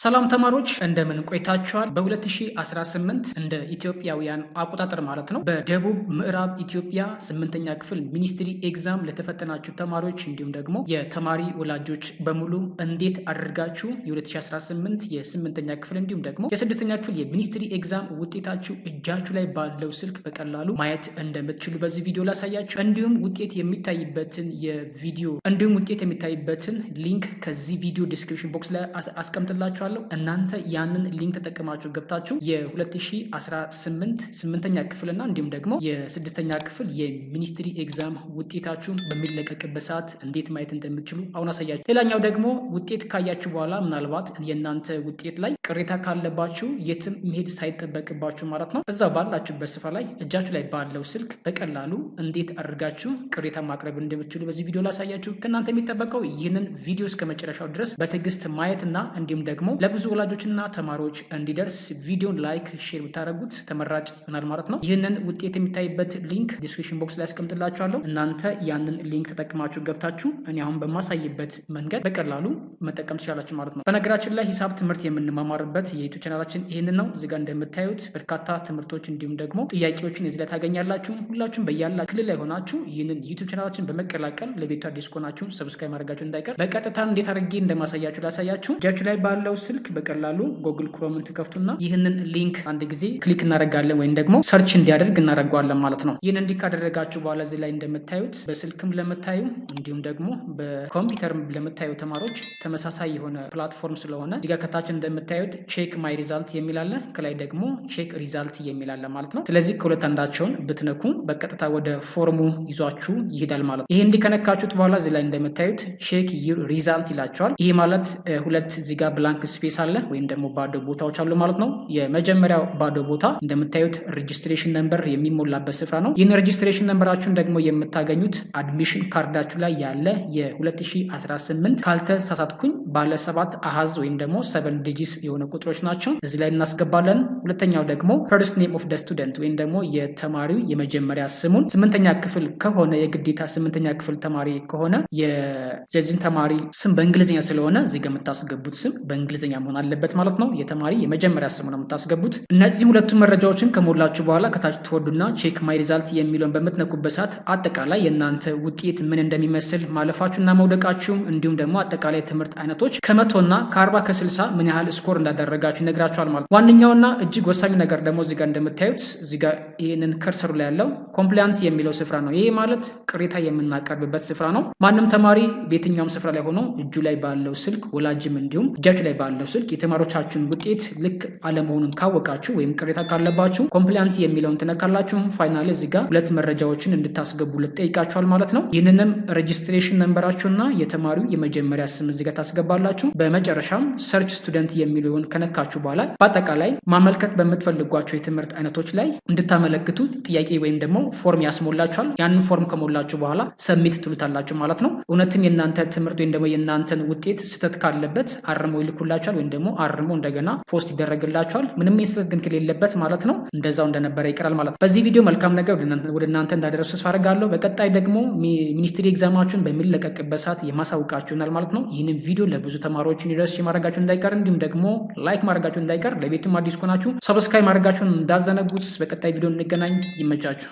ሰላም ተማሪዎች እንደምን ቆይታችኋል? በ2018 እንደ ኢትዮጵያውያን አቆጣጠር ማለት ነው በደቡብ ምዕራብ ኢትዮጵያ 8ኛ ክፍል ሚኒስትሪ ኤግዛም ለተፈተናችሁ ተማሪዎች እንዲሁም ደግሞ የተማሪ ወላጆች በሙሉ እንዴት አድርጋችሁ የ2018 የ8ኛ ክፍል እንዲሁም ደግሞ የ6ኛ ክፍል የሚኒስትሪ ኤግዛም ውጤታችሁ እጃችሁ ላይ ባለው ስልክ በቀላሉ ማየት እንደምትችሉ በዚህ ቪዲዮ ላሳያችሁ። እንዲሁም ውጤት የሚታይበትን ሊንክ ከዚህ ቪዲዮ ዲስክሪፕሽን ቦክስ ላይ አስቀምጥላችኋለሁ። እናንተ ያንን ሊንክ ተጠቅማችሁ ገብታችሁ የ2018 8ኛ ክፍልና እንዲሁም ደግሞ የ6ኛ ክፍል የሚኒስትሪ ኤግዛም ውጤታችሁ በሚለቀቅበት ሰዓት እንዴት ማየት እንደምትችሉ አሁን አሳያችሁ። ሌላኛው ደግሞ ውጤት ካያችሁ በኋላ ምናልባት የእናንተ ውጤት ላይ ቅሬታ ካለባችሁ የትም መሄድ ሳይጠበቅባችሁ ማለት ነው እዛ ባላችሁበት ስፍራ ላይ እጃችሁ ላይ ባለው ስልክ በቀላሉ እንዴት አድርጋችሁ ቅሬታ ማቅረብ እንደምትችሉ በዚህ ቪዲዮ ላሳያችሁ። ከእናንተ የሚጠበቀው ይህንን ቪዲዮ እስከ መጨረሻው ድረስ በትዕግስት ማየትና እንዲሁም ደግሞ ለብዙ ወላጆችና ተማሪዎች እንዲደርስ ቪዲዮን ላይክ ሼር ብታደርጉት ተመራጭ ይሆናል ማለት ነው። ይህንን ውጤት የሚታይበት ሊንክ ዲስክሪፕሽን ቦክስ ላይ አስቀምጥላችኋለሁ። እናንተ ያንን ሊንክ ተጠቅማችሁ ገብታችሁ እኔ አሁን በማሳይበት መንገድ በቀላሉ መጠቀም ትችላላችሁ ማለት ነው። በነገራችን ላይ ሂሳብ ትምህርት የምንማማርበት የዩቲዩብ ቻናላችን ይህንን ነው። እዚጋ እንደምታዩት በርካታ ትምህርቶች እንዲሁም ደግሞ ጥያቄዎችን እዚህ ላይ ታገኛላችሁ። ሁላችሁም በያላ ክልል ላይ ሆናችሁ ይህንን ዩቲዩብ ቻናላችን በመቀላቀል ለቤቱ አዲስ ከሆናችሁ ሰብስክራይብ ማድረጋችሁ እንዳይቀር። በቀጥታ እንዴት አድርጌ እንደማሳያችሁ ላሳያችሁ። እጃችሁ ላይ ባለው ስልክ በቀላሉ ጎግል ክሮምን ትከፍቱና ይህንን ሊንክ አንድ ጊዜ ክሊክ እናደርጋለን ወይም ደግሞ ሰርች እንዲያደርግ እናደርገዋለን ማለት ነው። ይህን እንዲህ ካደረጋችሁ በኋላ እዚህ ላይ እንደምታዩት በስልክም ለምታዩ እንዲሁም ደግሞ በኮምፒውተር ለምታዩ ተማሪዎች ተመሳሳይ የሆነ ፕላትፎርም ስለሆነ እዚጋ ከታች እንደምታዩት ቼክ ማይ ሪዛልት የሚላለ ከላይ ደግሞ ቼክ ሪዛልት የሚላለ ማለት ነው። ስለዚህ ከሁለት አንዳቸውን ብትነኩ በቀጥታ ወደ ፎርሙ ይዟችሁ ይሄዳል ማለት ነው። ይሄ እንዲህ ከነካችሁት በኋላ እዚህ ላይ እንደምታዩት ቼክ ዩር ሪዛልት ይላቸዋል። ይሄ ማለት ሁለት እዚጋ ብላንክ ስፔስ አለ ወይም ደግሞ ባዶ ቦታዎች አሉ ማለት ነው። የመጀመሪያው ባዶ ቦታ እንደምታዩት ሬጂስትሬሽን ነምበር የሚሞላበት ስፍራ ነው። ይህን ሬጂስትሬሽን ነምበራችሁን ደግሞ የምታገኙት አድሚሽን ካርዳችሁ ላይ ያለ የ2018 ካልተሳሳትኩኝ ባለ 7 አሃዝ ወይም ደግሞ 7 ዲጂስ የሆነ ቁጥሮች ናቸው። እዚህ ላይ እናስገባለን። ሁለተኛው ደግሞ ፈርስት ኔም ኦፍ ደ ስቱደንት ወይም ደግሞ የተማሪው የመጀመሪያ ስሙን 8ኛ ክፍል ከሆነ የግዴታ 8ኛ ክፍል ተማሪ ከሆነ የዚህን ተማሪ ስም በእንግሊዝኛ ስለሆነ እዚህ ጋር የምታስገቡት ስም በእንግሊዝኛ መሆን አለበት ማለት ነው። የተማሪ የመጀመሪያ ስሙ ነው የምታስገቡት። እነዚህ ሁለቱ መረጃዎችን ከሞላችሁ በኋላ ከታች ትወርዱና ቼክ ማይ ሪዛልት የሚለውን በምትነኩበት ሰዓት አጠቃላይ የእናንተ ውጤት ምን እንደሚመስል ማለፋችሁና መውደቃችሁ እንዲሁም ደግሞ አጠቃላይ ትምህርት አይነቶች ከ100 እና ከ40 ከ60 ምን ያህል ስኮር እንዳደረጋችሁ ይነግራችኋል ማለት ነው። ዋነኛውና እጅግ ወሳኙ ነገር ደግሞ እዚጋ እንደምታዩት እዚጋ ይህንን ከርሰሩ ላይ ያለው ኮምፕላያንስ የሚለው ስፍራ ነው። ይሄ ማለት ቅሬታ የምናቀርብበት ስፍራ ነው። ማንም ተማሪ በየትኛውም ስፍራ ላይ ሆኖ እጁ ላይ ባለው ስልክ ወላጅም እንዲሁም እጃችሁ ላይ ባለው ስልክ የተማሪዎቻችሁን ውጤት ልክ አለመሆኑን ካወቃችሁ ወይም ቅሬታ ካለባችሁ ኮምፕላያንስ የሚለውን ትነካላችሁ። ፋይናሊ እዚህ ጋር ሁለት መረጃዎችን እንድታስገቡ ልጠይቃችኋል ማለት ነው። ይህንንም ሬጂስትሬሽን ነምበራችሁና የተማሪው የመጀመሪያ ስም እዚህ ጋር ታስገባላችሁ። በመጨረሻም ሰርች ስቱደንት የሚለውን ከነካችሁ በኋላ በአጠቃላይ ማመልከት በምትፈልጓቸው የትምህርት አይነቶች ላይ እንድታመለክቱ ጥያቄ ወይም ደግሞ ፎርም ያስሞላችኋል። ያንን ፎርም ከሞላችሁ በኋላ ሰሚት ትሉታላችሁ ማለት ነው። እውነትም የእናንተ ትምህርት ወይም ደግሞ የእናንተን ውጤት ስህተት ካለበት አርመው ይልኩላችኋል ወይም ደግሞ አርሞ እንደገና ፖስት ይደረግላችኋል። ምንም የስህተት ግን ከሌለበት ማለት ነው እንደዛው እንደነበረ ይቀራል ማለት ነው። በዚህ ቪዲዮ መልካም ነገር ወደ እናንተ እንዳደረሱ ተስፋ አደርጋለሁ። በቀጣይ ደግሞ ሚኒስትሪ ኤግዛማችሁን በሚለቀቅበት ሰዓት የማሳውቃችሁናል ማለት ነው። ይህንን ቪዲዮ ለብዙ ተማሪዎች እንዲደርስ ማድረጋችሁ እንዳይቀር እንዲሁም ደግሞ ላይክ ማድረጋችሁ እንዳይቀር፣ ለቤቱም አዲስ ከሆናችሁ ሰብስክራይብ ማድረጋችሁን እንዳዘነጉት። በቀጣይ ቪዲዮ እንገናኝ። ይመቻችሁ።